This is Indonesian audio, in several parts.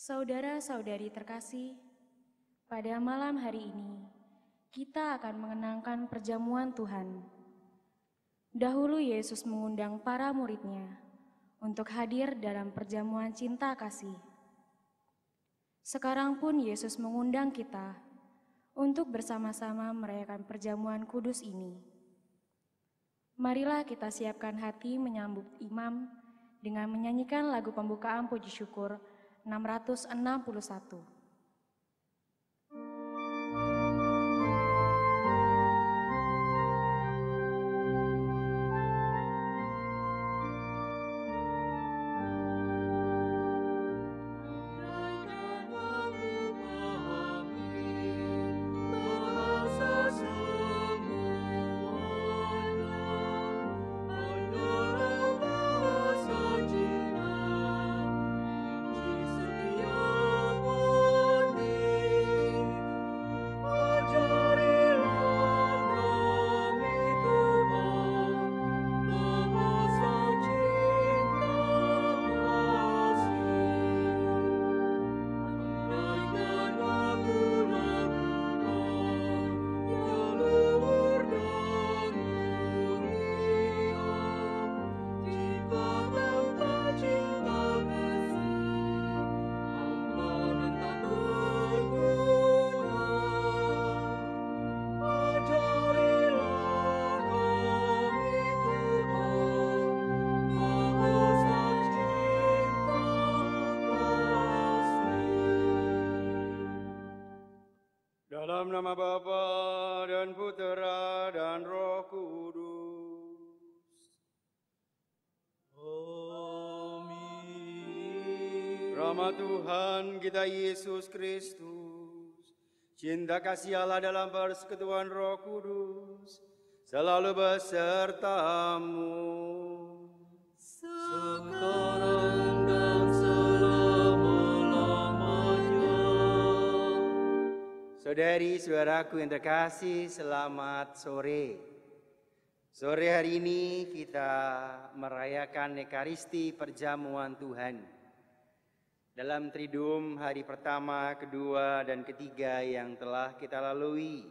Saudara-saudari terkasih, pada malam hari ini kita akan mengenangkan perjamuan Tuhan. Dahulu Yesus mengundang para murid-Nya untuk hadir dalam perjamuan cinta kasih. Sekarang pun Yesus mengundang kita untuk bersama-sama merayakan perjamuan kudus ini. Marilah kita siapkan hati menyambut imam dengan menyanyikan lagu pembukaan puji syukur 661. Dalam nama Bapa dan Putera dan Roh Kudus. Amin. Rahmat Tuhan kita Yesus Kristus, cinta kasih Allah dalam persekutuan Roh Kudus, selalu besertamu. Sekarang dan selama-lamanya. Saudari-saudaraku yang terkasih, selamat sore. Sore hari ini kita merayakan Ekaristi perjamuan Tuhan. Dalam Triduum hari pertama, kedua, dan ketiga yang telah kita lalui.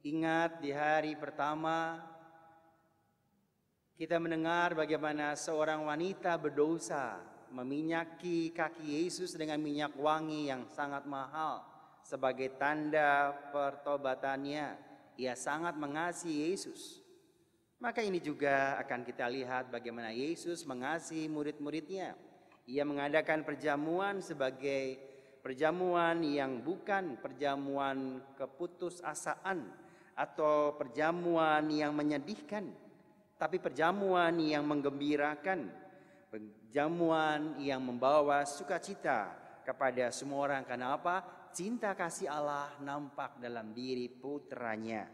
Ingat di hari pertama, kita mendengar bagaimana seorang wanita berdosa meminyaki kaki Yesus dengan minyak wangi yang sangat mahal. Sebagai tanda pertobatannya, ia sangat mengasihi Yesus. Maka ini juga akan kita lihat bagaimana Yesus mengasihi murid-muridnya. Ia mengadakan perjamuan sebagai perjamuan yang bukan perjamuan keputusasaan atau perjamuan yang menyedihkan, tapi perjamuan yang menggembirakan, perjamuan yang membawa sukacita kepada semua orang. Karena apa? Cinta kasih Allah nampak dalam diri putranya.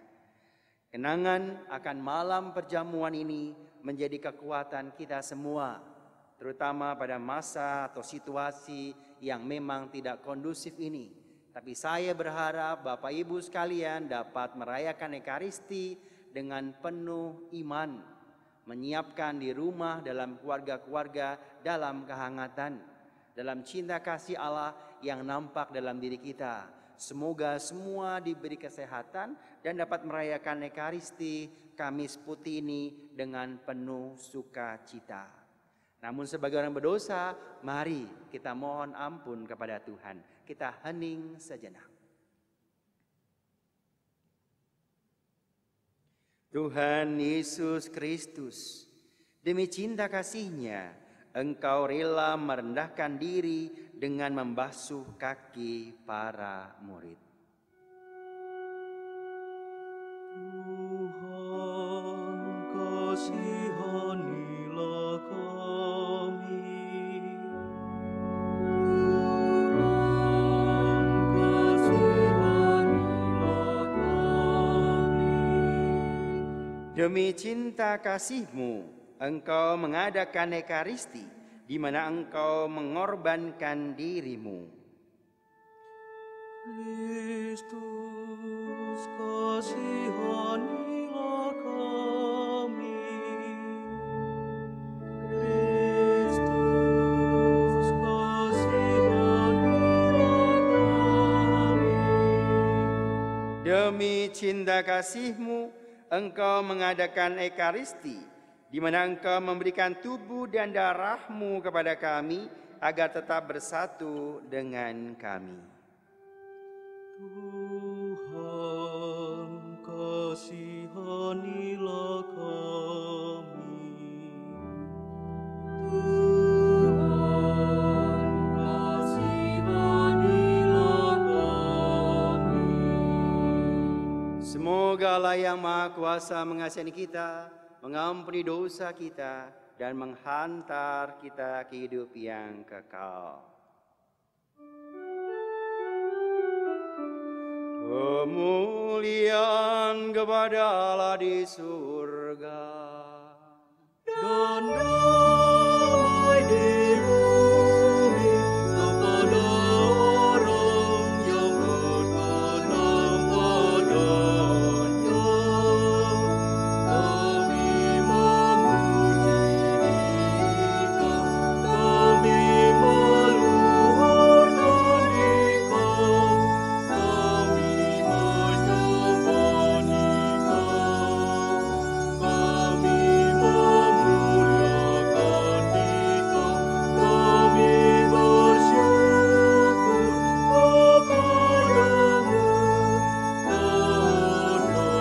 Kenangan akan malam perjamuan ini menjadi kekuatan kita semua, terutama pada masa atau situasi yang memang tidak kondusif ini. Tapi saya berharap Bapak Ibu sekalian dapat merayakan Ekaristi dengan penuh iman, menyiapkan di rumah, dalam keluarga-keluarga, dalam kehangatan, dalam cinta kasih Allah yang nampak dalam diri kita. Semoga semua diberi kesehatan dan dapat merayakan Ekaristi Kamis Putih ini dengan penuh sukacita. Namun sebagai orang berdosa, mari kita mohon ampun kepada Tuhan. Kita hening sejenak. Tuhan Yesus Kristus, demi cinta kasih-Nya, Engkau rela merendahkan diri dengan membasuh kaki para murid. Tuhan, kasihanilah kami. Tuhan, kasihanilah kami. Demi cinta kasih-Mu, Engkau mengadakan Ekaristi, di mana Engkau mengorbankan diri-Mu. Kristus, kasihanilah kami. Kristus, kasihanilah demi cinta kasih-Mu, Engkau mengadakan Ekaristi, di mana Engkau memberikan tubuh dan darah-Mu kepada kami, agar tetap bersatu dengan kami. Tuhan, kasihanilah kami. Tuhan, kasihanilah kami. Semoga Allah yang Maha Kuasa mengasihani kita, mengampuni dosa kita, dan menghantar kita ke hidup yang kekal. Kemuliaan kepada Allah di surga. Dan damai di bumi kepada orang yang berkenan padanya. Kami memuji Dikau, kami meluhurkan Dikau, kami menyembah Dikau, kami memuliakan Dikau, kami bersyukur kepadamu karena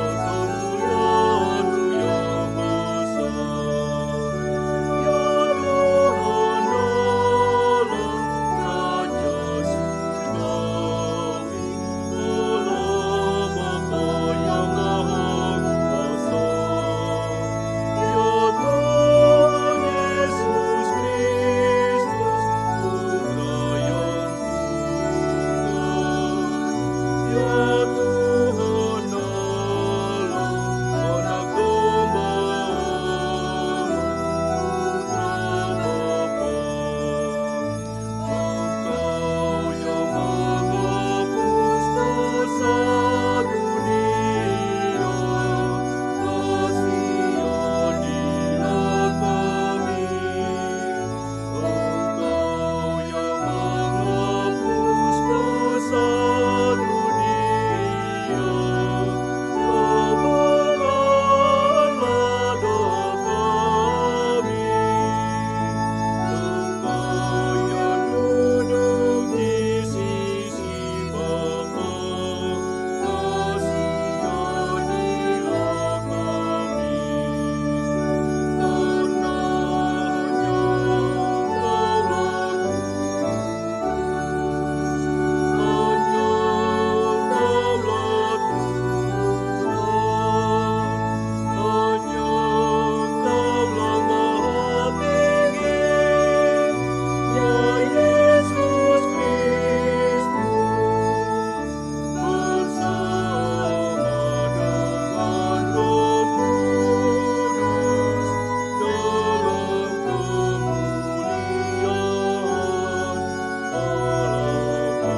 kemuliaan-Mu yang besar. Ya Tuhan Allah, Raja surgawi, Allah Bapa yang Maha Kuasa. Ya Tuhan Yesus Kristus, Putra yang tunggal. Ya Tuhan Allah, Anak Domba Allah, Putra Bapa. Engkau yang menghapus dosa dunia, kasihanilah kami. Engkau yang menghapus dosa dunia, kabulkanlah doa kami. Engkau yang duduk di sisi Bapa, kasihanilah kami. Karena hanya Engkaulah Engkaulah Maha Tinggi, ya Yesus Kristus, bersama dengan Roh Kudus, dalam kemuliaan Allah Bapa.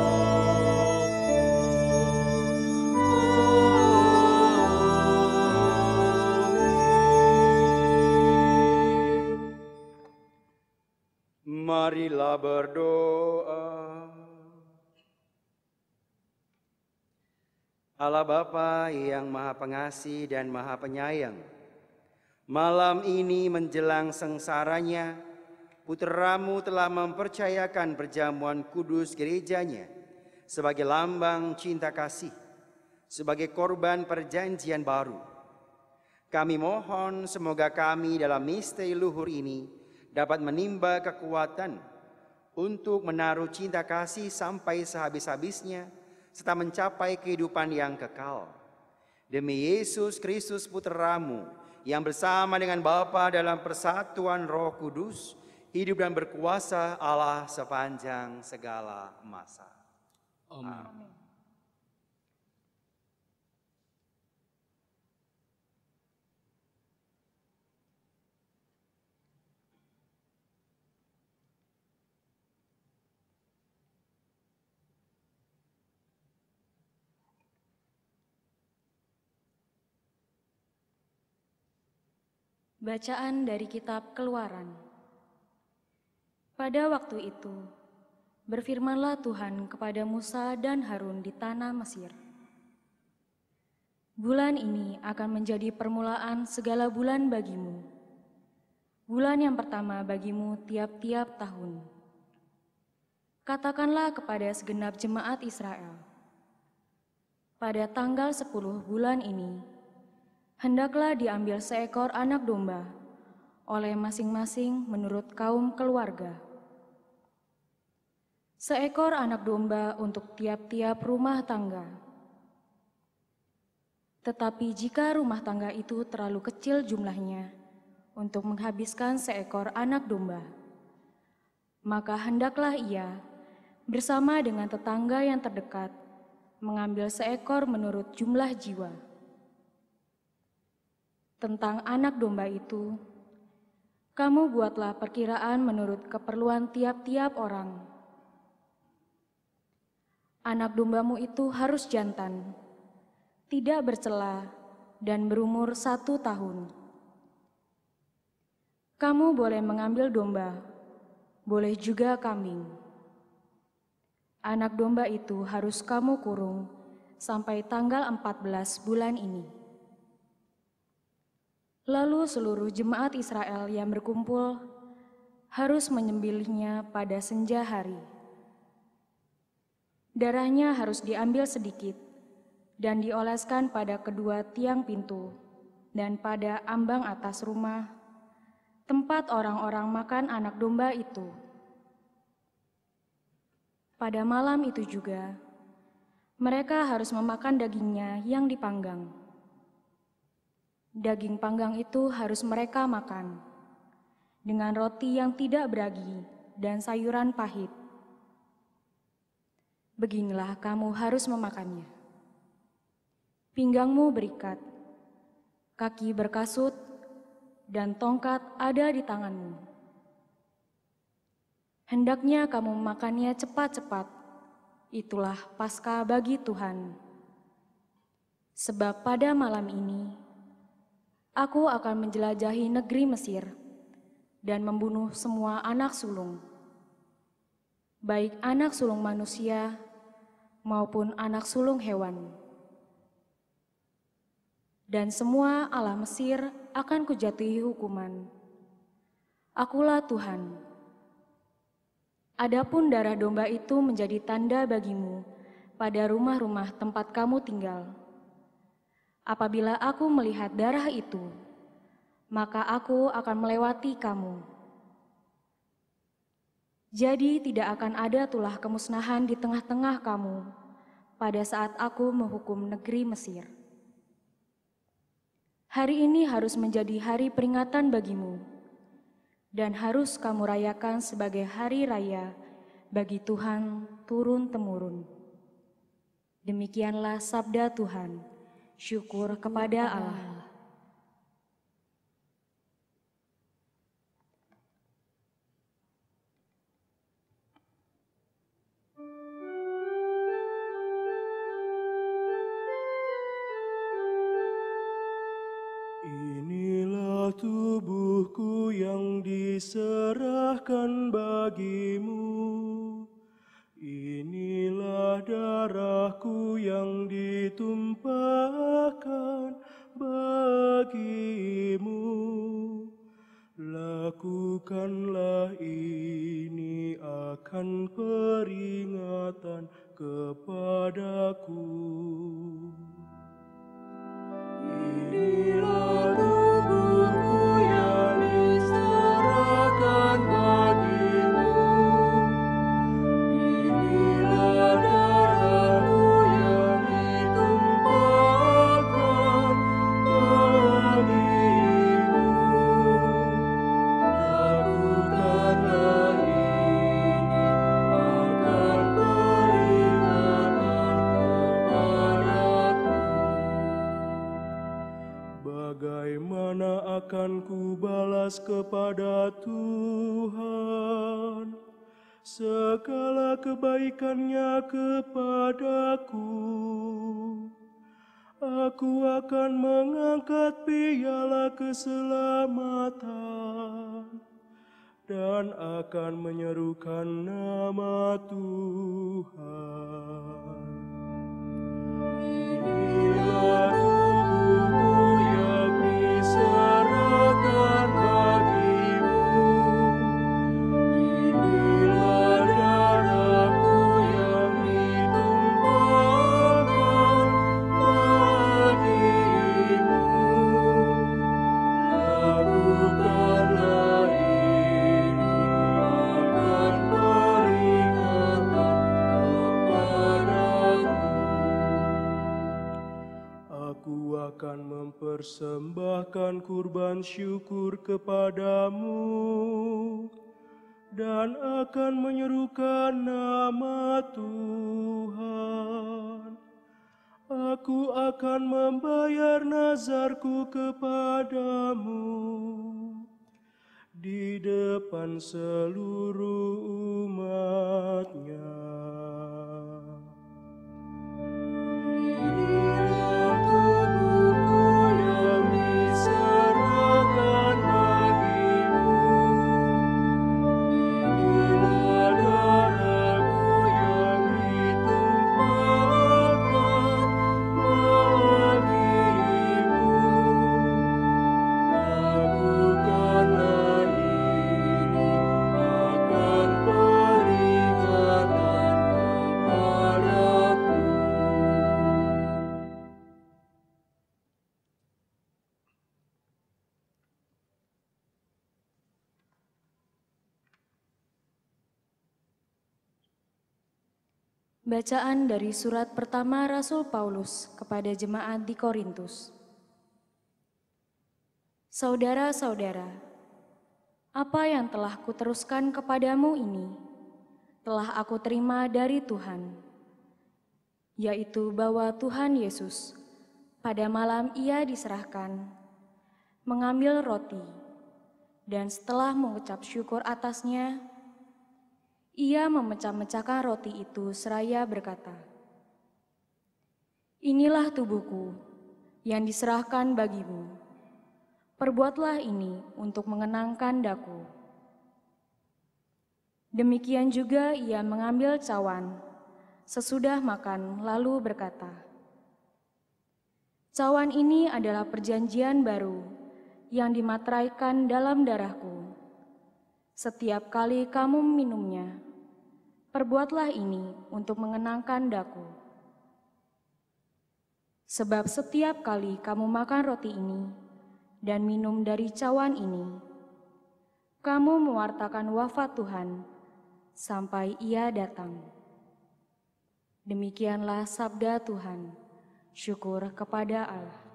Marilah berdoa. Allah Bapa yang Maha Pengasih dan Maha Penyayang, malam ini menjelang sengsaranya, Putra-Mu telah mempercayakan perjamuan kudus gerejanya sebagai lambang cinta kasih, sebagai korban perjanjian baru. Kami mohon semoga kami dalam misteri luhur ini dapat menimba kekuatan untuk menaruh cinta kasih sampai sehabis-habisnya, serta mencapai kehidupan yang kekal. Demi Yesus Kristus Putra-Mu, yang bersama dengan Bapa dalam persatuan Roh Kudus, hidup dan berkuasa Allah sepanjang segala masa. Amin. Bacaan dari Kitab Keluaran. Pada waktu itu, berfirmanlah Tuhan kepada Musa dan Harun di tanah Mesir. Bulan ini akan menjadi permulaan segala bulan bagimu. Bulan yang pertama bagimu tiap-tiap tahun. Katakanlah kepada segenap jemaat Israel, pada tanggal 10 bulan ini, hendaklah diambil seekor anak domba oleh masing-masing menurut kaum keluarga. Seekor anak domba untuk tiap-tiap rumah tangga. Tetapi jika rumah tangga itu terlalu kecil jumlahnya untuk menghabiskan seekor anak domba, maka hendaklah ia bersama dengan tetangga yang terdekat mengambil seekor menurut jumlah jiwa. Tentang anak domba itu, kamu buatlah perkiraan menurut keperluan tiap-tiap orang. Anak dombamu itu harus jantan, tidak bercela, dan berumur 1 tahun. Kamu boleh mengambil domba, boleh juga kambing. Anak domba itu harus kamu kurung sampai tanggal 14 bulan ini. Lalu seluruh jemaat Israel yang berkumpul harus menyembelihnya pada senja hari. Darahnya harus diambil sedikit dan dioleskan pada kedua tiang pintu dan pada ambang atas rumah, tempat orang-orang makan anak domba itu. Pada malam itu juga, mereka harus memakan dagingnya yang dipanggang. Daging panggang itu harus mereka makan dengan roti yang tidak beragi dan sayuran pahit. Beginilah kamu harus memakannya. Pinggangmu berikat, kaki berkasut, dan tongkat ada di tanganmu. Hendaknya kamu memakannya cepat-cepat. Itulah Paskah bagi Tuhan. Sebab pada malam ini, aku akan menjelajahi negeri Mesir dan membunuh semua anak sulung, baik anak sulung manusia maupun anak sulung hewan. Dan semua Allah Mesir akan kujatuhi hukuman. Akulah Tuhan. Adapun darah domba itu menjadi tanda bagimu pada rumah-rumah tempat kamu tinggal. Apabila aku melihat darah itu, maka aku akan melewati kamu. Jadi tidak akan ada tulah kemusnahan di tengah-tengah kamu pada saat aku menghukum negeri Mesir. Hari ini harus menjadi hari peringatan bagimu, dan harus kamu rayakan sebagai hari raya bagi Tuhan turun-temurun. Demikianlah sabda Tuhan. Syukur kepada Allah. Inilah tubuhku yang diserahkan bagimu. Inilah darahku yang ditumpahkan bagimu. Lakukanlah ini akan peringatan kepadaku. Inilah tubuhku yang diserahkan bagimu. Inilah darahku yang ditumpahkan bagimu. Lakukanlah ini akan peringatan kepadaku. Bagaimana akan ku balas kepada Tuhan segala kebaikannya kepadaku? Aku akan mengangkat piala keselamatan dan akan menyerukan nama Tuhan. Inilah Tuhan. mempersembahkan kurban syukur kepadamu dan akan menyerukan nama Tuhan. Aku akan membayar nazarku kepadamu di depan seluruh umat-Nya. Inilah tubuhku yang diserahkan bagimu. Inilah darahku yang ditumpahkan bagimu. Lakukanlah ini akan peringatan kepadaku. Bacaan dari surat pertama Rasul Paulus kepada jemaat di Korintus. Saudara-saudara, apa yang telah kuteruskan kepadamu ini telah aku terima dari Tuhan, yaitu bahwa Tuhan Yesus pada malam Ia diserahkan, mengambil roti, dan setelah mengucap syukur atasnya, Ia memecah-mecahkan roti itu seraya berkata, "Inilah tubuhku yang diserahkan bagimu. Perbuatlah ini untuk mengenangkan daku." Demikian juga Ia mengambil cawan sesudah makan lalu berkata, "Cawan ini adalah perjanjian baru yang dimateraikan dalam darahku. Setiap kali kamu minumnya, perbuatlah ini untuk mengenangkan daku. Sebab setiap kali kamu makan roti ini dan minum dari cawan ini, kamu mewartakan wafat Tuhan sampai Ia datang." Demikianlah sabda Tuhan. Syukur kepada Allah.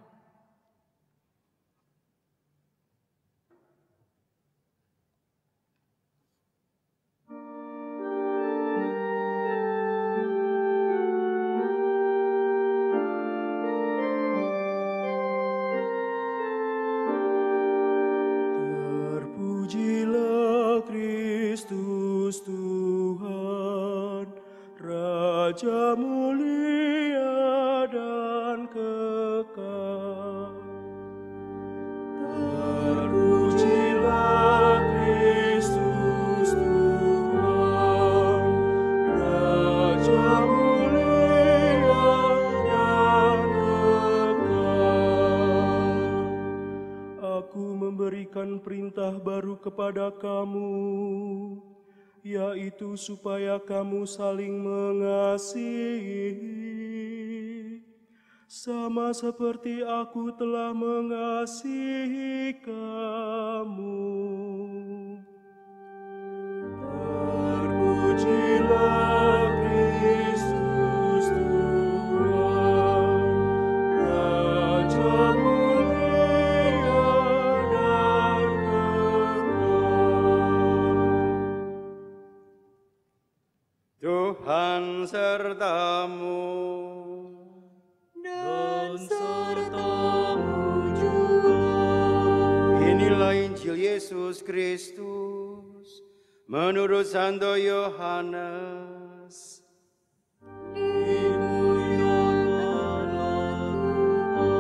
Terpujilah Kristus Tuhan, Raja mulia dan kekal. Terpujilah Kristus Tuhan, Raja mulia dan kekal. Aku memberikan perintah baru kepada kamu, yaitu supaya kamu saling mengasihi, sama seperti aku telah mengasihi kamu. Terpujilah Kristus Tuhan, Raja mulia dan kekal. Tuhan sertamu. Dan sertamu juga. Inilah Injil Yesus Kristus menurut Santo Yohanes. Dimuliakanlah Tuhan.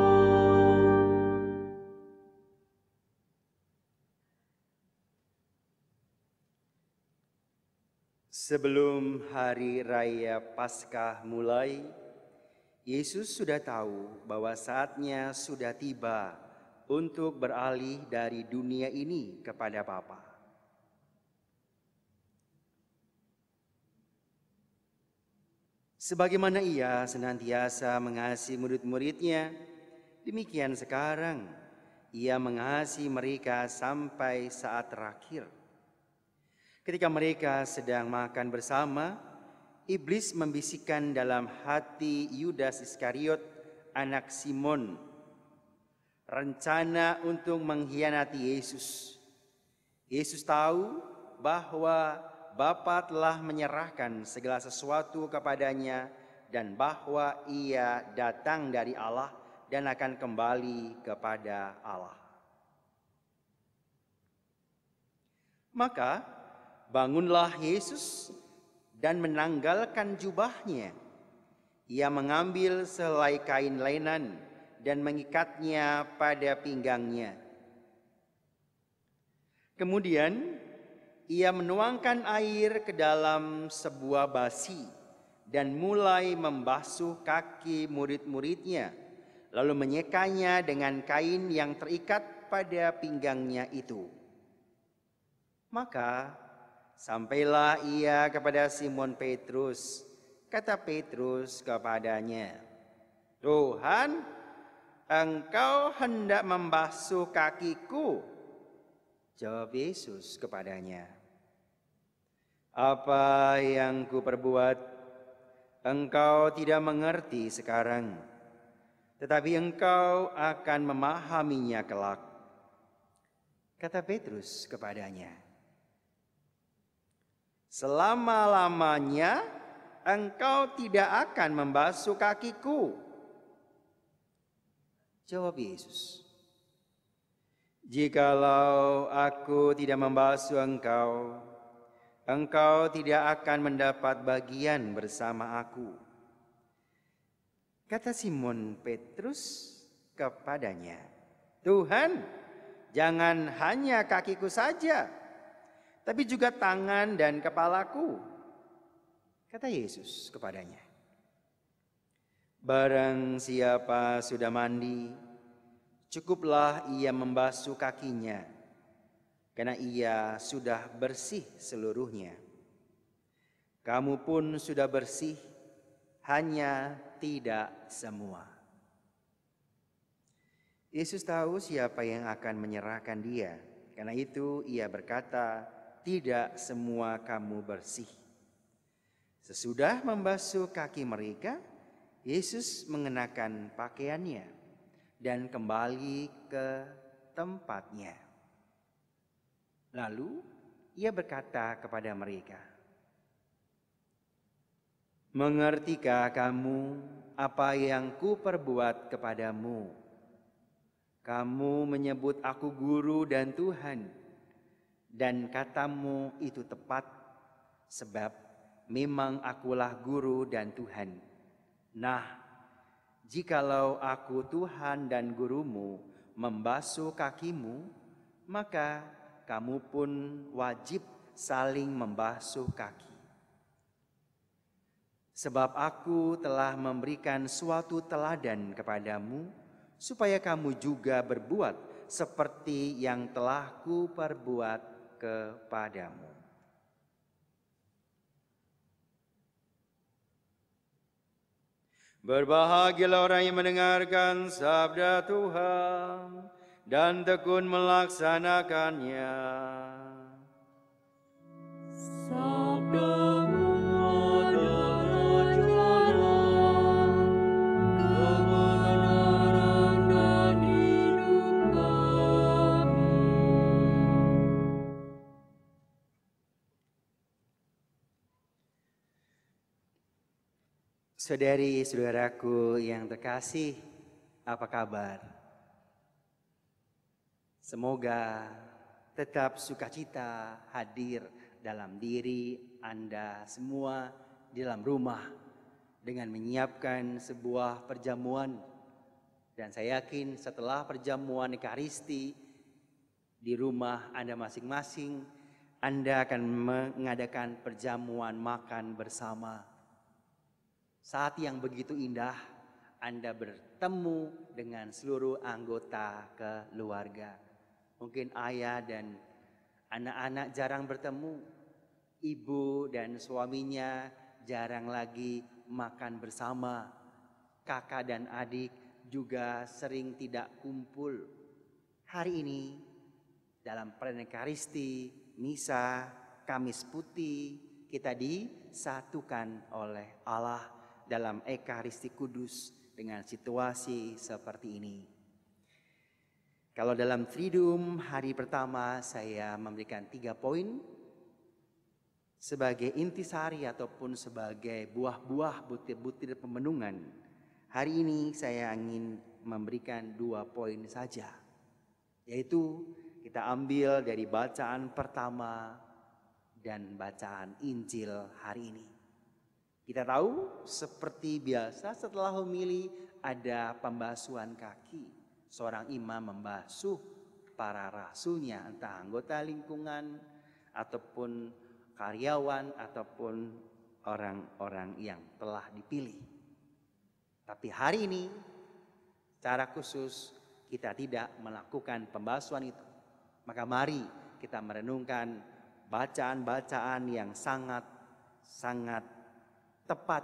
Sebelum hari raya Paskah mulai, Yesus sudah tahu bahwa saatnya sudah tiba untuk beralih dari dunia ini kepada Bapa. Sebagaimana Ia senantiasa mengasihi murid-muridnya, demikian sekarang Ia mengasihi mereka sampai saat terakhir. Ketika mereka sedang makan bersama, iblis membisikkan dalam hati Yudas Iskariot, anak Simon, rencana untuk mengkhianati Yesus. Yesus tahu bahwa Bapa telah menyerahkan segala sesuatu kepadanya dan bahwa ia datang dari Allah dan akan kembali kepada Allah. Maka bangunlah Yesus dan menanggalkan jubahnya. Ia mengambil sehelai kain lenan dan mengikatnya pada pinggangnya. Kemudian ia menuangkan air ke dalam sebuah basi dan mulai membasuh kaki murid-muridnya, lalu menyekanya dengan kain yang terikat pada pinggangnya itu. Maka sampailah ia kepada Simon Petrus. Kata Petrus kepadanya, "Tuhan, Engkau hendak membasuh kakiku?" Jawab Yesus kepadanya, "Apa yang kuperbuat, engkau tidak mengerti sekarang, tetapi engkau akan memahaminya kelak." Kata Petrus kepadanya, "Selama-lamanya engkau tidak akan membasuh kakiku." Jawab Yesus, "Jikalau aku tidak membasuh engkau, engkau tidak akan mendapat bagian bersama aku." Kata Simon Petrus kepadanya, "Tuhan, jangan hanya kakiku saja, tapi juga tangan dan kepalaku." Kata Yesus kepadanya, "Barang siapa sudah mandi, cukuplah ia membasuh kakinya, karena ia sudah bersih seluruhnya. Kamu pun sudah bersih, hanya tidak semua." Yesus tahu siapa yang akan menyerahkan dia. Karena itu ia berkata, "Tidak semua kamu bersih." Sesudah membasuh kaki mereka, Yesus mengenakan pakaiannya dan kembali ke tempatnya. Lalu ia berkata kepada mereka, "Mengertikah kamu apa yang kuperbuat kepadamu? Kamu menyebut aku guru dan Tuhan, dan katamu itu tepat, sebab memang akulah guru dan Tuhan. Nah, jikalau aku Tuhan dan gurumu membasuh kakimu, maka kamu pun wajib saling membasuh kaki. Sebab aku telah memberikan suatu teladan kepadamu, supaya kamu juga berbuat seperti yang telah kuperbuat kepadamu." Berbahagialah orang yang mendengarkan sabda Tuhan dan tekun melaksanakannya. Sabdamu adalah jalan, kebenaran dan hidup kami. Saudari-saudaraku yang terkasih, apa kabar? Semoga tetap sukacita hadir dalam diri Anda semua di dalam rumah dengan menyiapkan sebuah perjamuan. Dan saya yakin setelah perjamuan Ekaristi di rumah Anda masing-masing, Anda akan mengadakan perjamuan makan bersama. Saat yang begitu indah, Anda bertemu dengan seluruh anggota keluarga. Mungkin ayah dan anak-anak jarang bertemu, ibu dan suaminya jarang lagi makan bersama, kakak dan adik juga sering tidak kumpul. Hari ini dalam perayaan Ekaristi, Misa, Kamis Putih, kita disatukan oleh Allah dalam Ekaristi Kudus dengan situasi seperti ini. Kalau dalam Triduum hari pertama saya memberikan 3 poin sebagai intisari ataupun sebagai buah-buah butir-butir pemenungan. Hari ini saya ingin memberikan 2 poin saja. Yaitu kita ambil dari bacaan pertama dan bacaan Injil hari ini. Kita tahu seperti biasa setelah homili ada pembasuhan kaki. Seorang imam membasuh para rasulnya, entah anggota lingkungan ataupun karyawan ataupun orang-orang yang telah dipilih. Tapi hari ini secara khusus kita tidak melakukan pembasuhan itu. Maka mari kita merenungkan bacaan-bacaan yang sangat tepat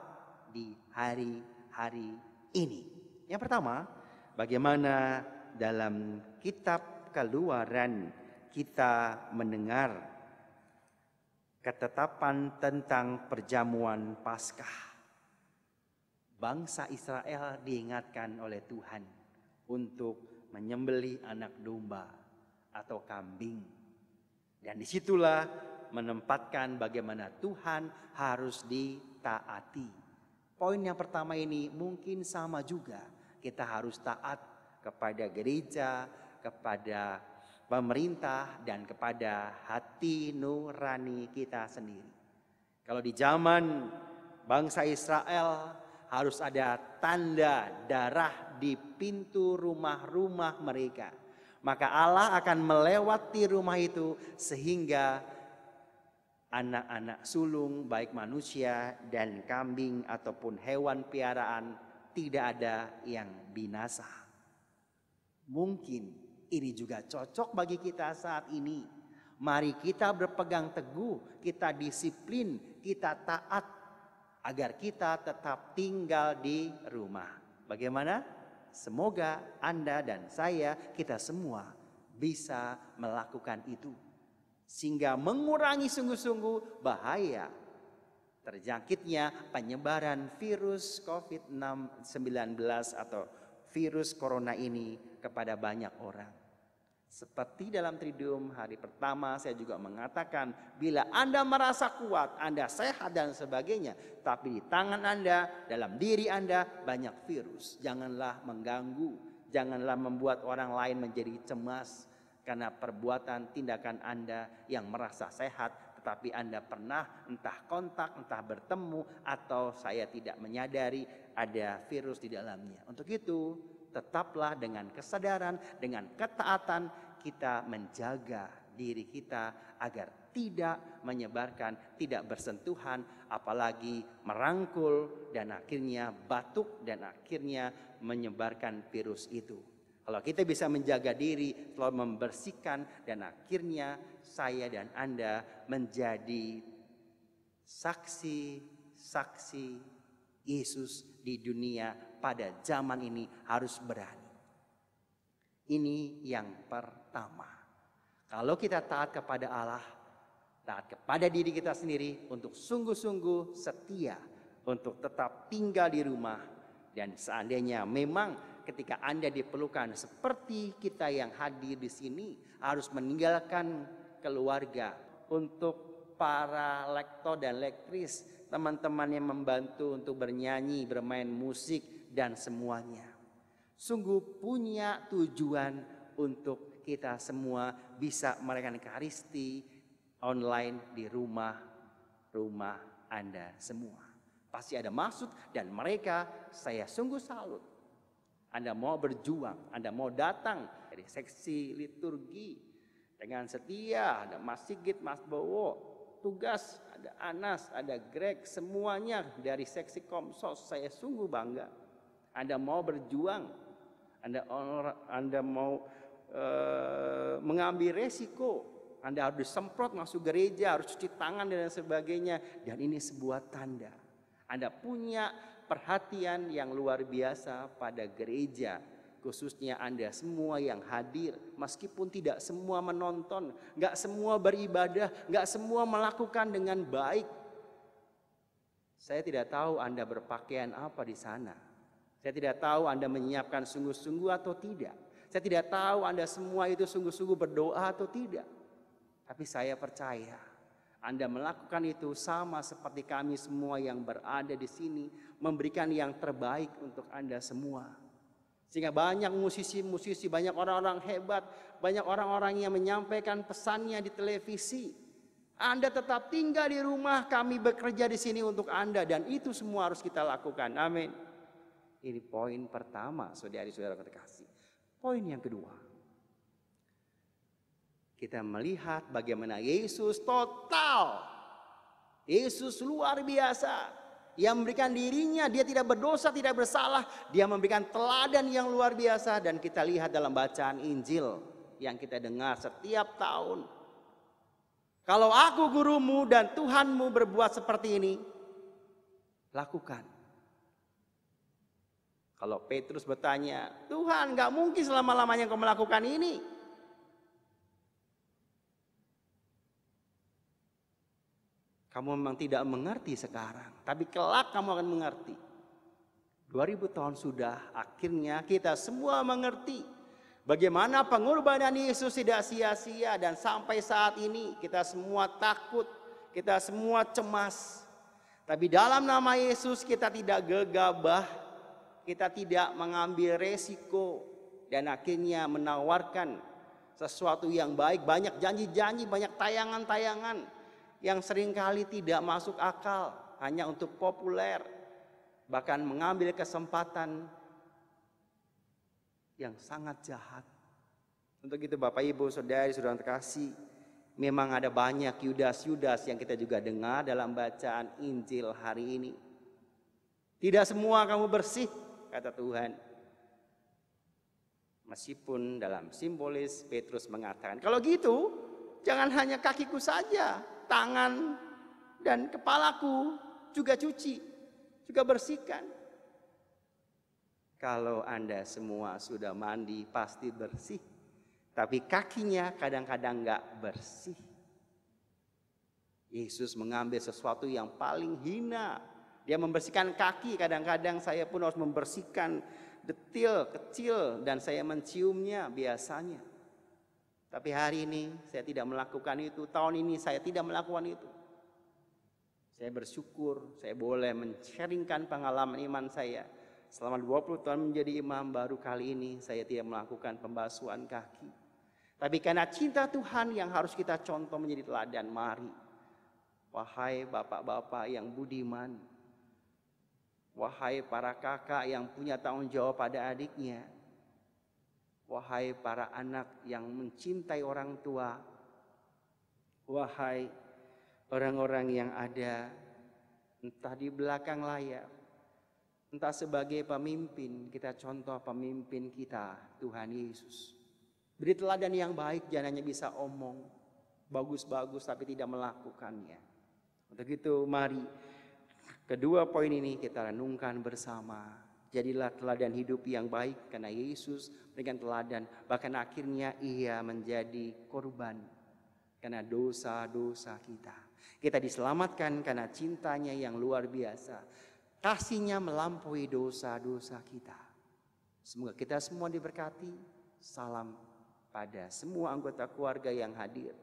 di hari-hari ini. Yang pertama, bagaimana dalam kitab Keluaran kita mendengar ketetapan tentang perjamuan Paskah. Bangsa Israel diingatkan oleh Tuhan untuk menyembelih anak domba atau kambing. Dan disitulah menempatkan bagaimana Tuhan harus ditaati. Poin yang pertama ini mungkin sama juga. Kita harus taat kepada gereja, kepada pemerintah, dan kepada hati nurani kita sendiri. Kalau di zaman bangsa Israel harus ada tanda darah di pintu rumah-rumah mereka. Maka Allah akan melewati rumah itu sehingga anak-anak sulung baik manusia dan kambing ataupun hewan piaraan tidak ada yang binasa. Mungkin ini juga cocok bagi kita saat ini. Mari kita berpegang teguh, kita disiplin, kita taat agar kita tetap tinggal di rumah. Bagaimana? Semoga Anda dan saya, kita semua bisa melakukan itu. Sehingga mengurangi sungguh-sungguh bahaya terjangkitnya penyebaran virus COVID-19 atau virus corona ini kepada banyak orang. Seperti dalam Triduum hari pertama saya juga mengatakan, bila Anda merasa kuat, Anda sehat dan sebagainya, tapi di tangan Anda, dalam diri Anda banyak virus. Janganlah mengganggu, janganlah membuat orang lain menjadi cemas karena perbuatan tindakan Anda yang merasa sehat, tetapi Anda pernah entah kontak, entah bertemu, atau saya tidak menyadari ada virus di dalamnya. Untuk itu, tetaplah dengan kesadaran, dengan ketaatan kita menjaga diri kita agar tidak menyebarkan, tidak bersentuhan, apalagi merangkul dan akhirnya batuk dan akhirnya menyebarkan virus itu. Kalau kita bisa menjaga diri, selalu membersihkan, dan akhirnya saya dan Anda menjadi saksi-saksi Yesus di dunia pada zaman ini harus berani. Ini yang pertama. Kalau kita taat kepada Allah, taat kepada diri kita sendiri untuk sungguh-sungguh setia, untuk tetap tinggal di rumah. Dan seandainya memang ketika Anda diperlukan seperti kita yang hadir di sini harus meninggalkan keluarga, untuk para lektor dan lektris, teman-teman yang membantu untuk bernyanyi, bermain musik dan semuanya. Sungguh punya tujuan untuk kita semua bisa merayakan Ekaristi online di rumah Anda semua. Pasti ada maksud dan mereka saya sungguh salut. Anda mau berjuang, Anda mau datang dari seksi liturgi dengan setia, ada Mas Sigit, Mas Bowo, tugas, ada Anas, ada Greg, semuanya dari seksi Komsos, saya sungguh bangga. Anda mau berjuang, Anda mau mengambil resiko, Anda harus disemprot masuk gereja, harus cuci tangan dan sebagainya, dan ini sebuah tanda Anda punya perhatian yang luar biasa pada gereja, khususnya Anda semua yang hadir, meskipun tidak semua menonton, nggak semua beribadah, nggak semua melakukan dengan baik. Saya tidak tahu Anda berpakaian apa di sana. Saya tidak tahu Anda menyiapkan sungguh-sungguh atau tidak. Saya tidak tahu Anda semua itu sungguh-sungguh berdoa atau tidak. Tapi saya percaya Anda melakukan itu sama seperti kami semua yang berada di sini, memberikan yang terbaik untuk Anda semua. Sehingga banyak musisi-musisi, banyak orang-orang hebat, banyak orang-orang yang menyampaikan pesannya di televisi. Anda tetap tinggal di rumah, kami bekerja di sini untuk Anda, dan itu semua harus kita lakukan. Amin. Ini poin pertama, saudari-saudara terkasih. Poin yang kedua, kita melihat bagaimana Yesus total, Yesus luar biasa. Yang memberikan dirinya, dia tidak berdosa, tidak bersalah. Dia memberikan teladan yang luar biasa. Dan kita lihat dalam bacaan Injil yang kita dengar setiap tahun. Kalau aku gurumu dan Tuhanmu berbuat seperti ini, lakukan. Kalau Petrus bertanya, Tuhan gak mungkin selama-lamanya kau melakukan ini. Kamu memang tidak mengerti sekarang, tapi kelak kamu akan mengerti. 2000 tahun sudah, akhirnya kita semua mengerti bagaimana pengorbanan Yesus tidak sia-sia, dan sampai saat ini kita semua takut, kita semua cemas. Tapi dalam nama Yesus kita tidak gegabah, kita tidak mengambil resiko, dan akhirnya menawarkan sesuatu yang baik. Banyak janji-janji, banyak tayangan-tayangan yang seringkali tidak masuk akal, hanya untuk populer, bahkan mengambil kesempatan yang sangat jahat. Untuk itu Bapak Ibu Saudari Saudara terkasih, memang ada banyak Yudas-Yudas yang kita juga dengar dalam bacaan Injil hari ini. Tidak semua kamu bersih, kata Tuhan. Meskipun dalam simbolis Petrus mengatakan, kalau gitu jangan hanya kakiku saja, tangan dan kepalaku juga cuci, juga bersihkan. Kalau Anda semua sudah mandi pasti bersih, tapi kakinya kadang-kadang enggak bersih. Yesus mengambil sesuatu yang paling hina. Dia membersihkan kaki, kadang-kadang saya pun harus membersihkan detil kecil dan saya menciumnya biasanya. Tapi hari ini saya tidak melakukan itu. Tahun ini saya tidak melakukan itu. Saya bersyukur saya boleh men-sharingkan pengalaman iman saya. Selama 20 tahun menjadi imam, baru kali ini saya tidak melakukan pembasuhan kaki. Tapi karena cinta Tuhan yang harus kita contoh menjadi teladan, mari. Wahai bapak-bapak yang budiman. Wahai para kakak yang punya tanggung jawab pada adiknya. Wahai para anak yang mencintai orang tua. Wahai orang-orang yang ada entah di belakang layar, entah sebagai pemimpin, kita contoh pemimpin kita, Tuhan Yesus. Beri teladan yang baik, jangan hanya bisa omong bagus-bagus tapi tidak melakukannya. Untuk itu mari kedua poin ini kita renungkan bersama. Jadilah teladan hidup yang baik karena Yesus memberikan teladan. Bahkan akhirnya ia menjadi korban karena dosa-dosa kita. Kita diselamatkan karena cintanya yang luar biasa. Kasihnya melampaui dosa-dosa kita. Semoga kita semua diberkati. Salam pada semua anggota keluarga yang hadir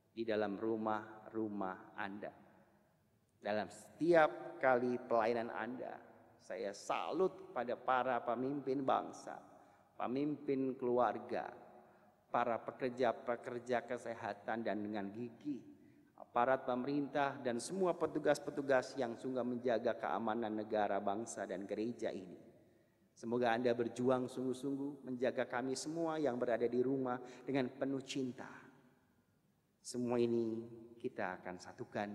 di dalam rumah-rumah Anda. Dalam setiap kali pelayanan Anda, saya salut pada para pemimpin bangsa, pemimpin keluarga, para pekerja-pekerja kesehatan dan dengan gigih, aparat pemerintah dan semua petugas-petugas yang sungguh menjaga keamanan negara, bangsa dan gereja ini. Semoga Anda berjuang sungguh-sungguh menjaga kami semua yang berada di rumah dengan penuh cinta. Semua ini kita akan satukan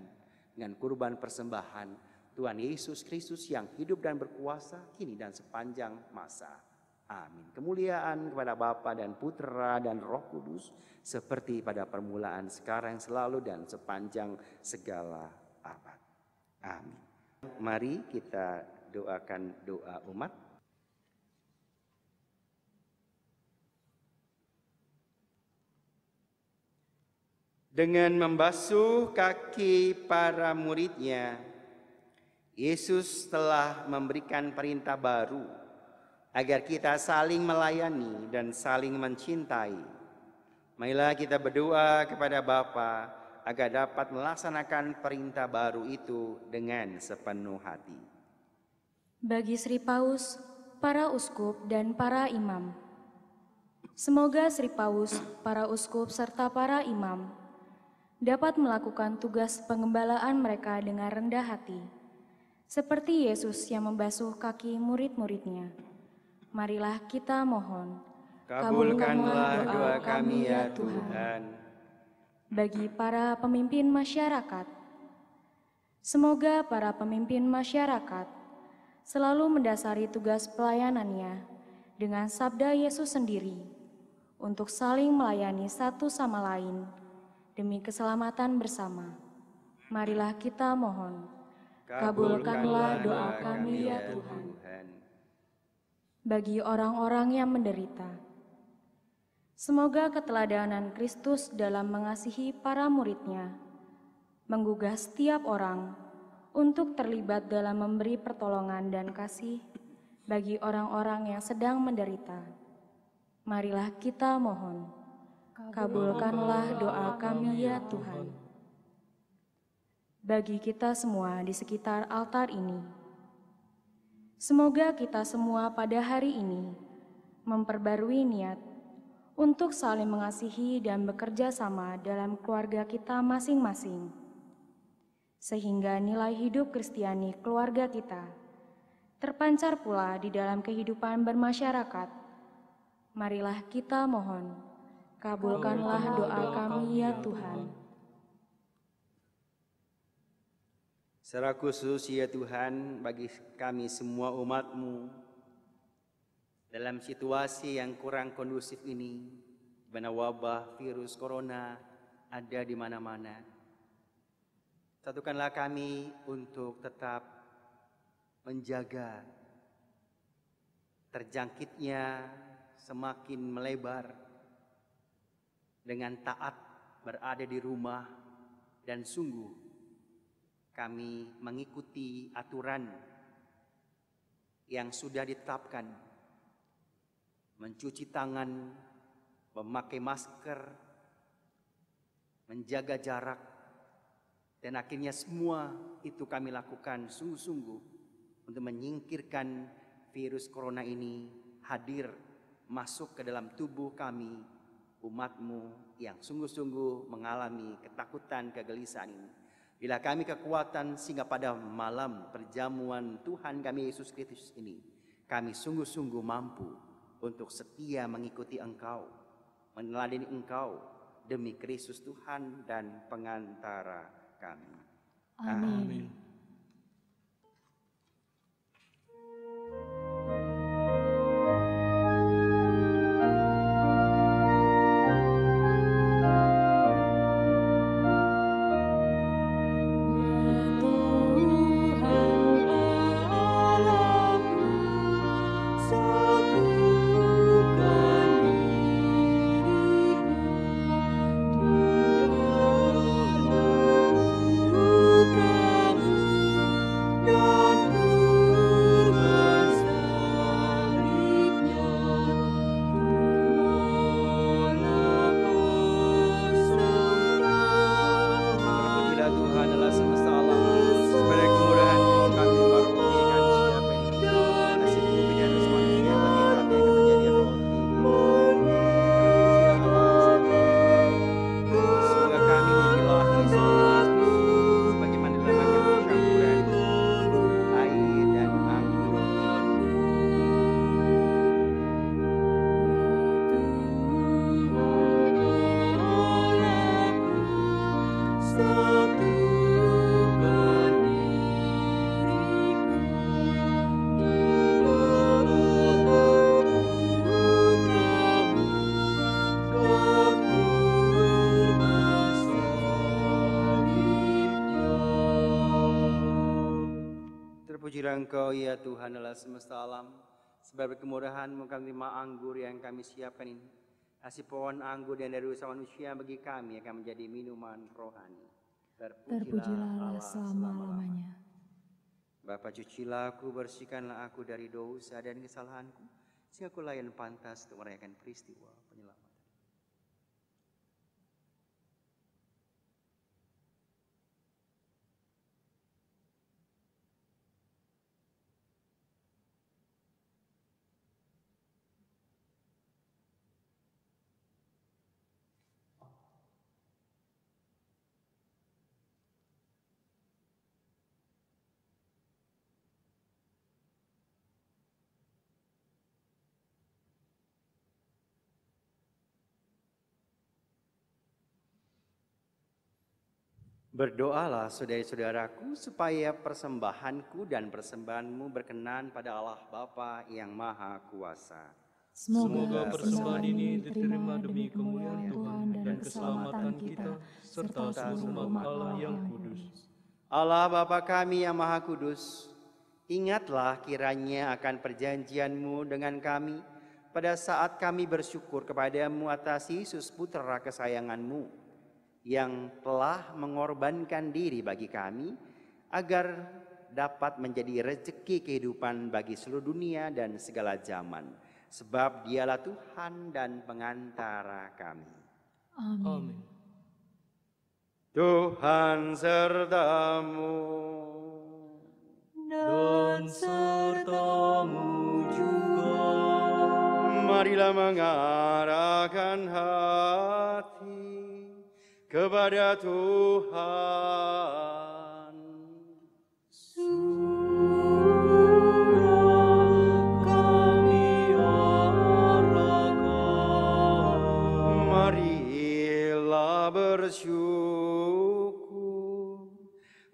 dengan kurban persembahan Tuhan Yesus Kristus yang hidup dan berkuasa kini dan sepanjang masa. Amin. Kemuliaan kepada Bapa dan Putra dan Roh Kudus seperti pada permulaan, sekarang, selalu dan sepanjang segala abad. Amin. Mari kita doakan doa umat. Dengan membasuh kaki para muridnya, Yesus telah memberikan perintah baru agar kita saling melayani dan saling mencintai. Marilah kita berdoa kepada Bapa agar dapat melaksanakan perintah baru itu dengan sepenuh hati. Bagi Sri Paus, para uskup dan para imam, semoga Sri Paus, para uskup serta para imam dapat melakukan tugas pengembalaan mereka dengan rendah hati, seperti Yesus yang membasuh kaki murid-muridnya. Marilah kita mohon, Kabulkanlah doa kami ya Tuhan. Bagi para pemimpin masyarakat, semoga para pemimpin masyarakat selalu mendasari tugas pelayanannya dengan sabda Yesus sendiri untuk saling melayani satu sama lain demi keselamatan bersama. Marilah kita mohon, kabulkanlah doa kami ya Tuhan. Bagi orang-orang yang menderita, semoga keteladanan Kristus dalam mengasihi para muridnya menggugah setiap orang untuk terlibat dalam memberi pertolongan dan kasih bagi orang-orang yang sedang menderita. Marilah kita mohon, kabulkanlah doa kami ya Tuhan. Bagi kita semua di sekitar altar ini, semoga kita semua pada hari ini memperbarui niat untuk saling mengasihi dan bekerja sama dalam keluarga kita masing-masing, sehingga nilai hidup Kristiani keluarga kita terpancar pula di dalam kehidupan bermasyarakat. Marilah kita mohon, kabulkanlah doa kami ya Tuhan. Secara khusus ya Tuhan, bagi kami semua umat-Mu dalam situasi yang kurang kondusif ini, di mana wabah virus corona ada di mana-mana, satukanlah kami untuk tetap menjaga terjangkitnya semakin melebar dengan taat berada di rumah dan sungguh kami mengikuti aturan yang sudah ditetapkan, mencuci tangan, memakai masker, menjaga jarak, dan akhirnya semua itu kami lakukan sungguh-sungguh untuk menyingkirkan virus corona ini hadir masuk ke dalam tubuh kami, umat-Mu yang sungguh-sungguh mengalami ketakutan, kegelisahan ini. Bila kami kekuatan sehingga pada malam perjamuan Tuhan kami Yesus Kristus ini, kami sungguh-sungguh mampu untuk setia mengikuti Engkau, meneladani Engkau demi Kristus Tuhan dan pengantara kami. Amin. Terpujilah Engkau ya Tuhan Allah semesta alam, sebab kemurahan-Mu kami terima anggur yang kami siapkan ini. Kasih pohon anggur dan dari usaha manusia bagi kami akan menjadi minuman rohani. Terpujilah Allah selama-lamanya. Bapa, cucilah aku, bersihkanlah aku dari dosa dan kesalahanku. sehingga aku layan pantas untuk merayakan peristiwa penyelamatan. Berdoalah saudara-saudaraku supaya persembahanku dan persembahanmu berkenan pada Allah Bapa yang Maha Kuasa. Semoga persembahan ini diterima demi kemuliaan Tuhan dan keselamatan kita, serta seluruh umat Allah yang kudus. Allah Bapa kami yang Maha Kudus, ingatlah kiranya akan perjanjian-Mu dengan kami pada saat kami bersyukur kepadamu atas Yesus Putra kesayangan-Mu yang telah mengorbankan diri bagi kami agar dapat menjadi rezeki kehidupan bagi seluruh dunia dan segala zaman. Sebab Dialah Tuhan dan pengantara kami. Amin. Tuhan sertamu. Dan sertamu juga. Marilah mengarahkan hati kepada Tuhan. Sudah kami arahkan. Marilah bersyukur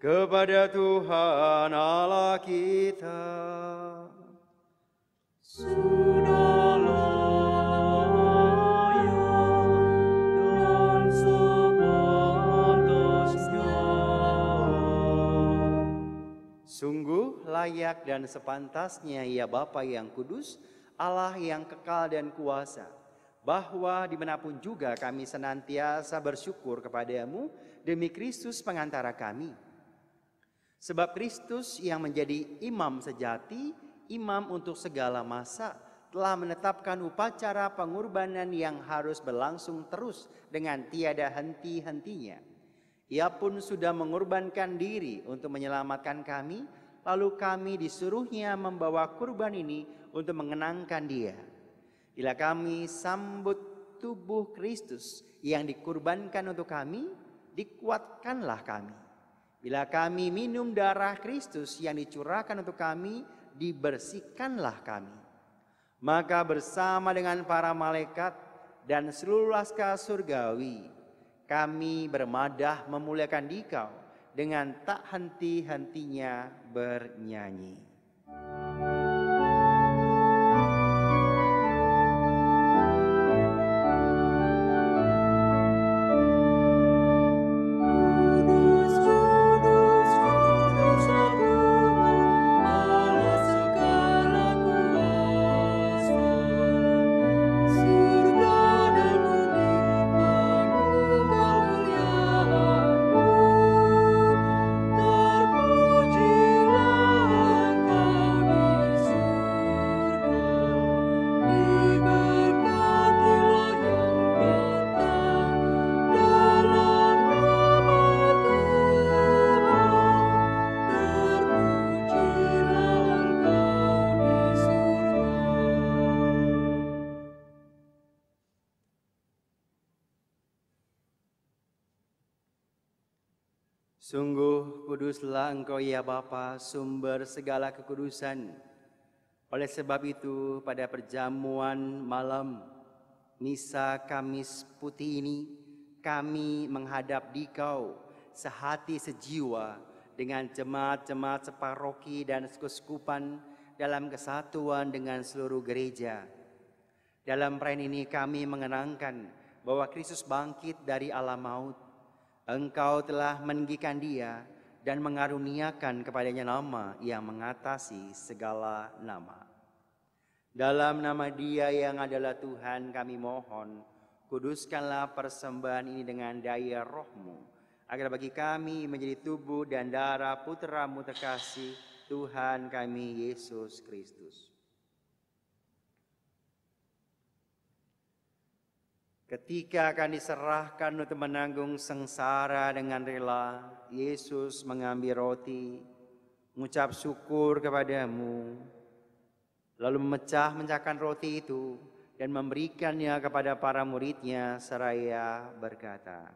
kepada Tuhan Allah kita. Sudah layak dan sepantasnya. Sungguh layak dan sepantasnya ya Bapa yang kudus, Allah yang kekal dan kuasa, bahwa dimanapun juga kami senantiasa bersyukur kepadamu demi Kristus pengantara kami. Sebab Kristus yang menjadi imam sejati, imam untuk segala masa, telah menetapkan upacara pengorbanan yang harus berlangsung terus dengan tiada henti-hentinya. Ia pun sudah mengorbankan diri untuk menyelamatkan kami, lalu kami disuruhnya membawa kurban ini untuk mengenangkan Dia. Bila kami sambut tubuh Kristus yang dikurbankan untuk kami, dikuatkanlah kami. Bila kami minum darah Kristus yang dicurahkan untuk kami, dibersihkanlah kami. Maka bersama dengan para malaikat dan seluruh laskar surgawi, kami bermadah memuliakan Dikau dengan tak henti-hentinya bernyanyi. Sungguh kuduslah Engkau ya Bapa, sumber segala kekudusan. Oleh sebab itu pada perjamuan malam Misa Kamis Putih ini, kami menghadap Dikau sehati sejiwa dengan jemaat-jemaat separoki dan keuskupan dalam kesatuan dengan seluruh gereja. Dalam perayaan ini kami mengenangkan bahwa Kristus bangkit dari alam maut. Engkau telah meninggikan Dia dan mengaruniakan kepadanya nama yang mengatasi segala nama. Dalam nama Dia yang adalah Tuhan kami mohon, kuduskanlah persembahan ini dengan daya Roh-Mu, agar bagi kami menjadi tubuh dan darah Putra-Mu terkasih, Tuhan kami Yesus Kristus. Ketika akan diserahkan untuk menanggung sengsara dengan rela, Yesus mengambil roti, mengucap syukur kepadamu, lalu memecahkan roti itu dan memberikannya kepada para muridnya seraya berkata,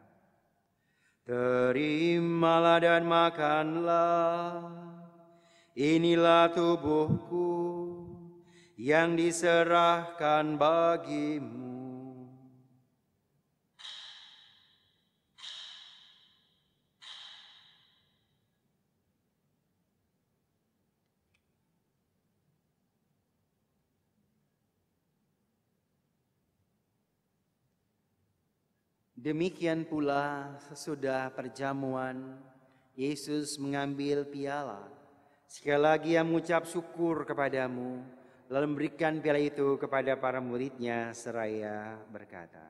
"Terimalah dan makanlah, inilah tubuhku yang diserahkan bagimu." Demikian pula sesudah perjamuan, Yesus mengambil piala. Sekali lagi Ia mengucap syukur kepadamu, lalu memberikan piala itu kepada para muridnya seraya berkata,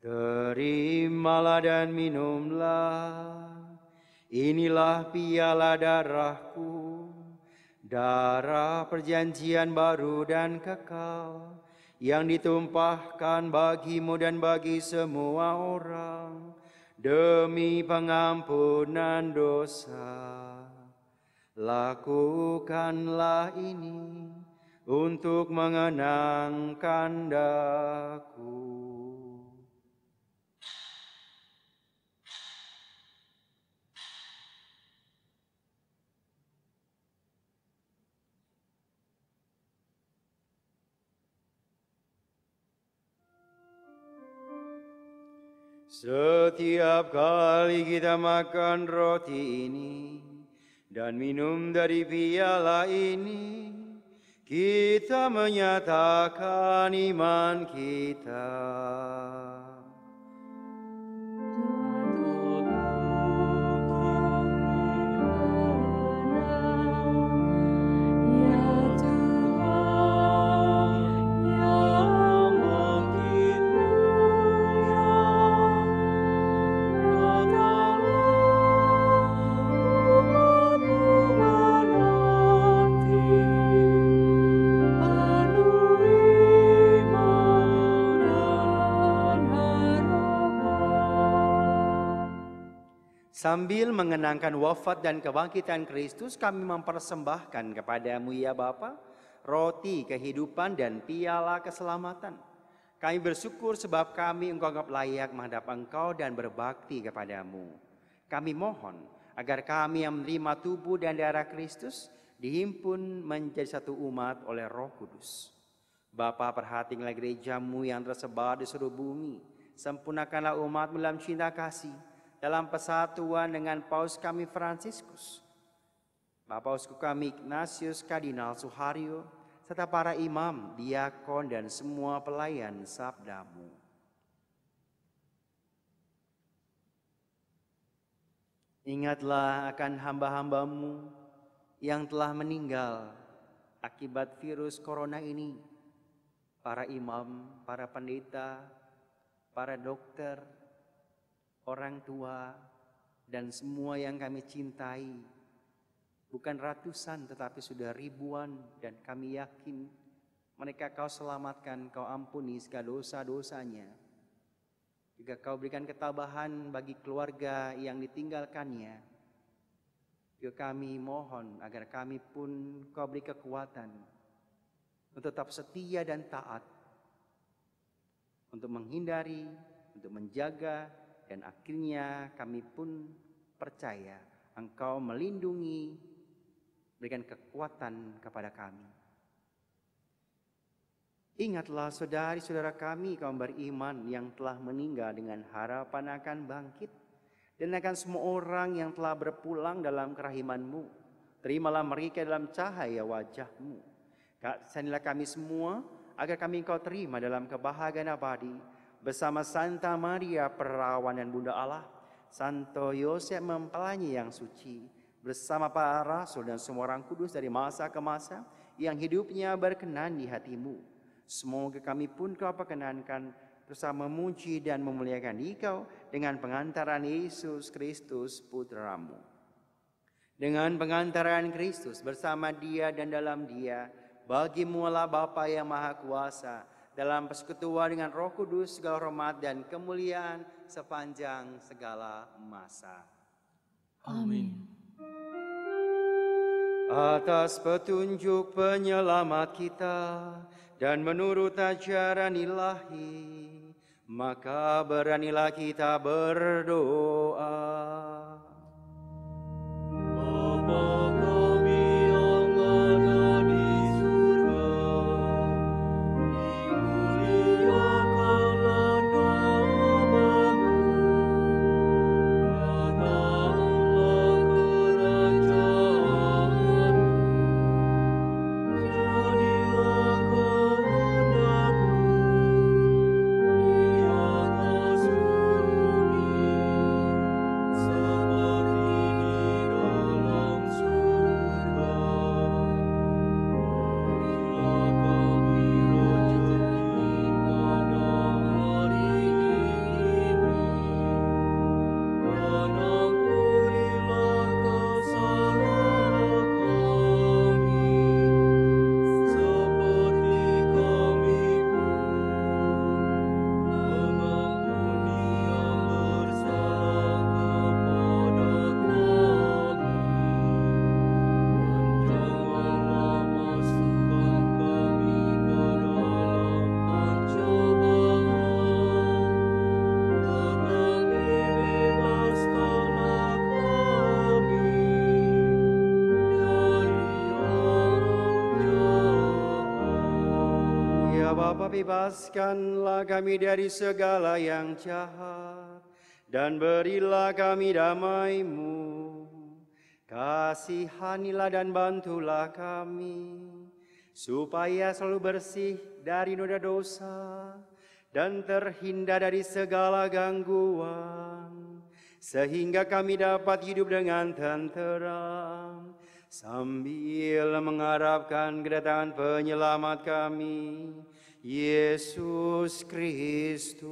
"Terimalah dan minumlah, inilah piala darahku, darah perjanjian baru dan kekal, yang ditumpahkan bagimu dan bagi semua orang demi pengampunan dosa. Lakukanlah ini untuk mengenangkan Daku." Setiap kali kita makan roti ini dan minum dari piala ini, kita menyatakan iman kita. Sambil mengenangkan wafat dan kebangkitan Kristus, kami mempersembahkan kepadamu ya Bapa, roti kehidupan dan piala keselamatan. Kami bersyukur sebab kami Engkau anggap layak menghadap Engkau dan berbakti kepadamu. Kami mohon agar kami yang menerima tubuh dan darah Kristus dihimpun menjadi satu umat oleh Roh Kudus. Bapa, perhatikanlah gerejamu yang tersebar di seluruh bumi. Sempurnakanlah umat dalam cinta kasih, dalam persatuan dengan Paus kami Fransiskus, Bapak Uskup kami Ignatius Kardinal Suharyo, serta para imam, diakon, dan semua pelayan sabdamu. Ingatlah akan hamba-hambamu yang telah meninggal akibat virus corona ini, para imam, para pendeta, para dokter, orang tua, dan semua yang kami cintai. Bukan ratusan tetapi sudah ribuan, dan kami yakin mereka Kau selamatkan, Kau ampuni segala dosa-dosanya. Juga Kau berikan ketabahan bagi keluarga yang ditinggalkannya. Juga kami mohon agar kami pun Kau beri kekuatan untuk tetap setia dan taat, untuk menghindari, untuk menjaga, dan akhirnya kami pun percaya Engkau melindungi, berikan kekuatan kepada kami. Ingatlah saudari-saudara kami kaum beriman yang telah meninggal dengan harapan akan bangkit, dan akan semua orang yang telah berpulang dalam kerahiman-Mu. Terimalah mereka dalam cahaya wajah-Mu. Kasihanilah kami semua agar kami Engkau terima dalam kebahagiaan abadi, bersama Santa Maria Perawan dan Bunda Allah, Santo Yosef mempelai yang suci, bersama para rasul dan semua orang kudus dari masa ke masa yang hidupnya berkenan di hati-Mu. Semoga kami pun Kau perkenankan bersama memuji dan memuliakan Engkau dengan pengantaran Yesus Kristus Putra-Mu. Dengan pengantaran Kristus bersama Dia dan dalam Dia, bagi-Mu Allah Bapa yang Maha Kuasa, dalam persekutuan dengan Roh Kudus, segala hormat dan kemuliaan sepanjang segala masa. Amin. Atas petunjuk penyelamat kita dan menurut ajaran ilahi, maka beranilah kita berdoa. Bapa kami yang ada di surga, dimuliakanlah namamu, datanglah kerajaanmu, jadilah kehendakmu di atas bumi seperti di dalam surga. Berilah kami rezeki pada hari ini, dan ampunilah kesalahan kami, seperti kami mengampuni yang bersalah kepada kami. Dan janganlah masukkan kami ke dalam pencobaan, tetapi bebaskanlah kami dari yang jahat. Ya Bapa, bebaskanlah kami dari segala yang jahat, dan berilah kami damai-Mu. Kasihanilah dan bantulah kami, supaya selalu bersih dari noda dosa, dan terhindar dari segala gangguan, sehingga kami dapat hidup dengan tenteram, sambil mengharapkan kedatangan penyelamat kami, Yesus Kristus.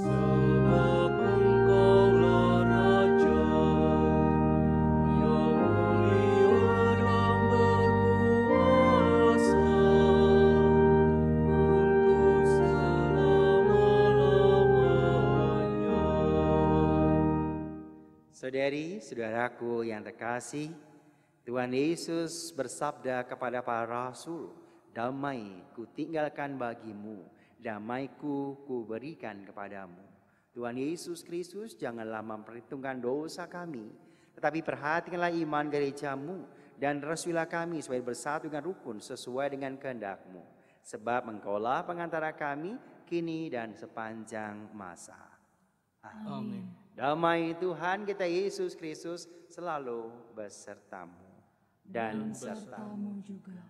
Sebab Engkaulah Raja yang mulia dan berkuasa untuk selama-lamanya. Saudari-saudaraku yang terkasih, Tuhan Yesus bersabda kepada para rasul, "Damai ku tinggalkan bagimu, damaiku ku berikan kepadamu." Tuhan Yesus Kristus janganlah memperhitungkan dosa kami, tetapi perhatikanlah iman gerejamu dan restuilah kami supaya bersatu dengan rukun sesuai dengan kehendak-Mu. Sebab Engkaulah pengantara kami kini dan sepanjang masa. Amin. Damai Tuhan kita Yesus Kristus selalu besertamu dan sertamu. Kamu juga.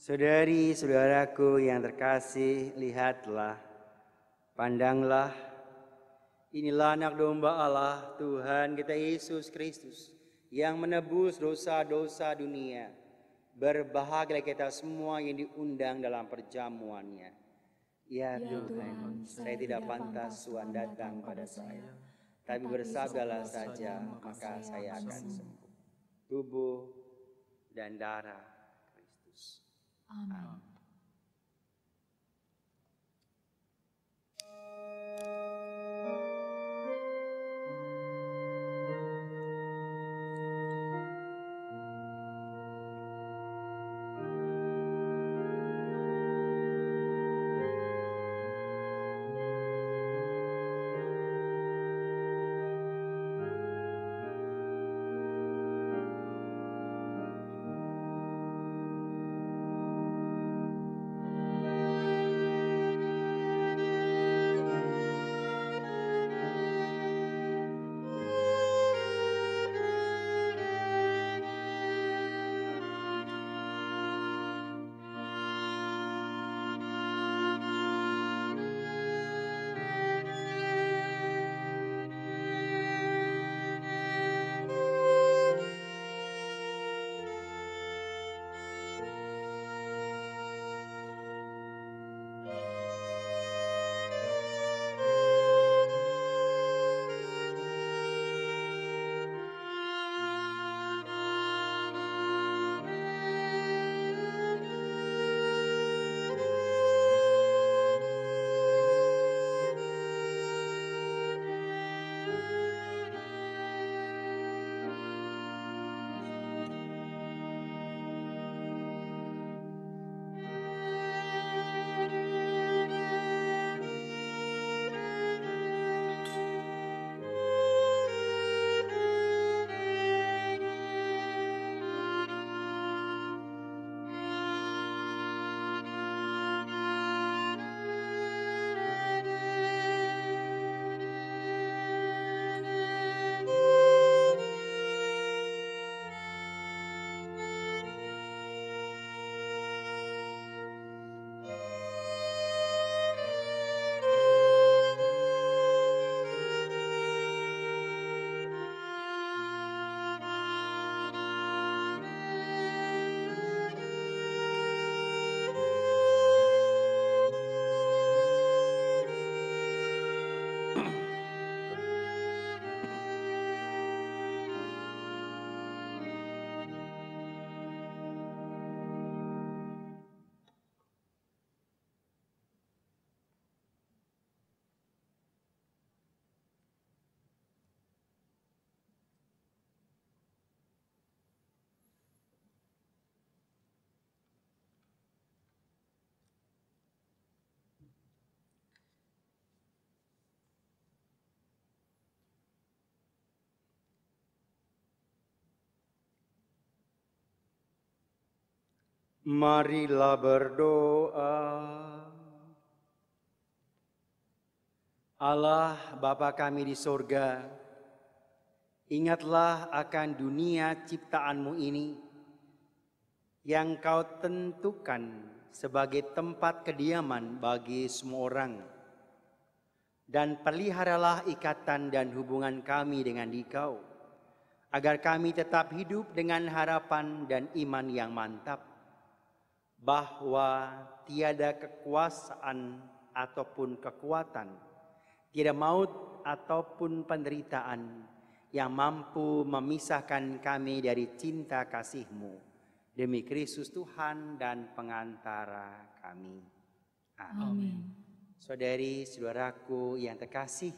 Saudari-saudaraku yang terkasih, lihatlah, pandanglah, inilah anak domba Allah, Tuhan kita Yesus Kristus, yang menebus dosa-dosa dunia. Berbahagialah kita semua yang diundang dalam perjamuannya. Ya Tuhan, saya tidak pantas Tuhan datang pada saya, tapi bersabdalah saja, maka saya akan sembuh. Tubuh dan darah Kristus. Amin. Marilah berdoa. Allah Bapa kami di sorga, ingatlah akan dunia ciptaan-Mu ini yang Kau tentukan sebagai tempat kediaman bagi semua orang. Dan peliharalah ikatan dan hubungan kami dengan Dikau, agar kami tetap hidup dengan harapan dan iman yang mantap, bahwa tiada kekuasaan ataupun kekuatan, tiada maut ataupun penderitaan yang mampu memisahkan kami dari cinta kasih-Mu. Demi Kristus Tuhan dan pengantara kami. Amin. Saudari, saudaraku yang terkasih,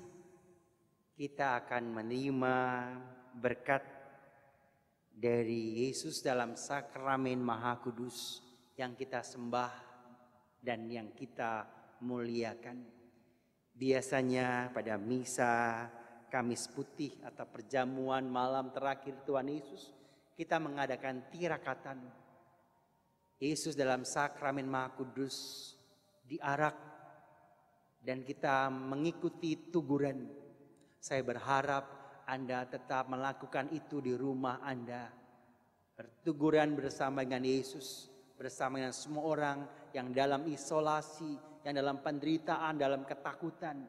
kita akan menerima berkat dari Yesus dalam sakramen Maha Kudus yang kita sembah dan yang kita muliakan. Biasanya pada misa Kamis Putih atau perjamuan malam terakhir Tuhan Yesus, kita mengadakan tirakatan. Yesus dalam sakramen Maha Kudus diarak dan kita mengikuti tuguran. Saya berharap Anda tetap melakukan itu di rumah Anda. Bertuguran bersama dengan Yesus, bersama dengan semua orang yang dalam isolasi, yang dalam penderitaan, dalam ketakutan.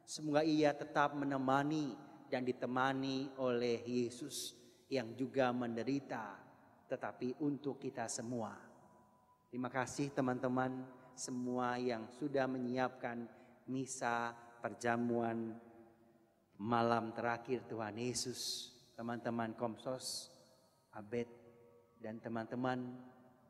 Semoga ia tetap menemani dan ditemani oleh Yesus yang juga menderita, tetapi untuk kita semua. Terima kasih teman-teman semua yang sudah menyiapkan misa perjamuan malam terakhir Tuhan Yesus. Teman-teman Komsos, Abed, dan teman-teman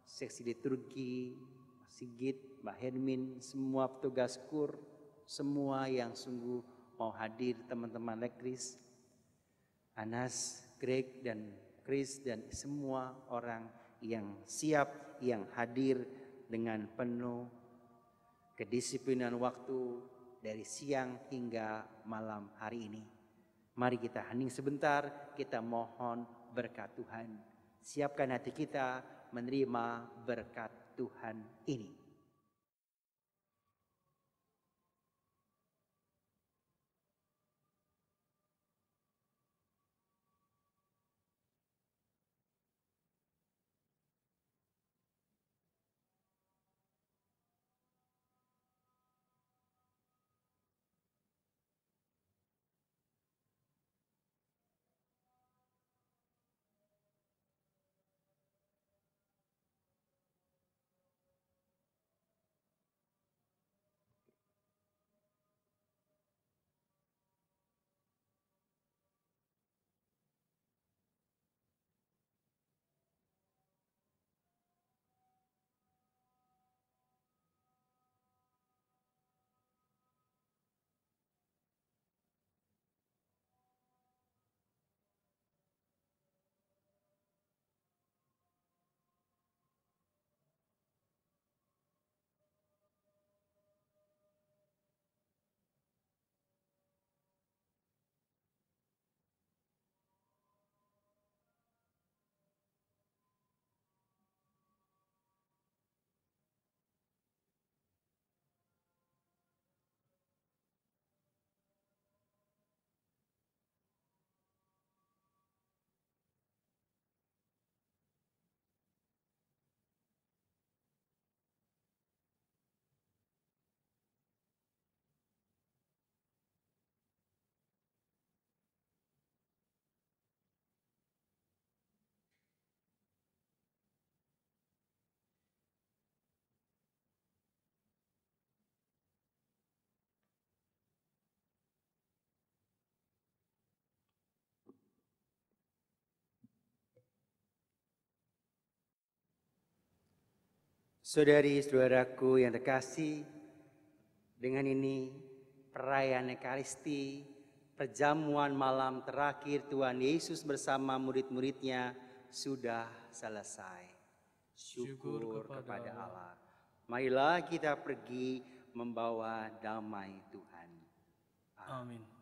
seksi liturgi, Mas Sigit, Mbak Hermin, semua petugas KUR, semua yang sungguh mau hadir, teman-teman Lekris, Anas, Greg, dan Chris, dan semua orang yang siap, yang hadir dengan penuh kedisiplinan waktu dari siang hingga malam hari ini. Mari kita hening sebentar, kita mohon berkat Tuhan. Siapkan hati kita menerima berkat Tuhan ini. Saudari-saudaraku yang terkasih, dengan ini perayaan Ekaristi, perjamuan malam terakhir Tuhan Yesus bersama murid-muridnya sudah selesai. Syukur kepada Allah. Marilah kita pergi membawa damai Tuhan. Amin.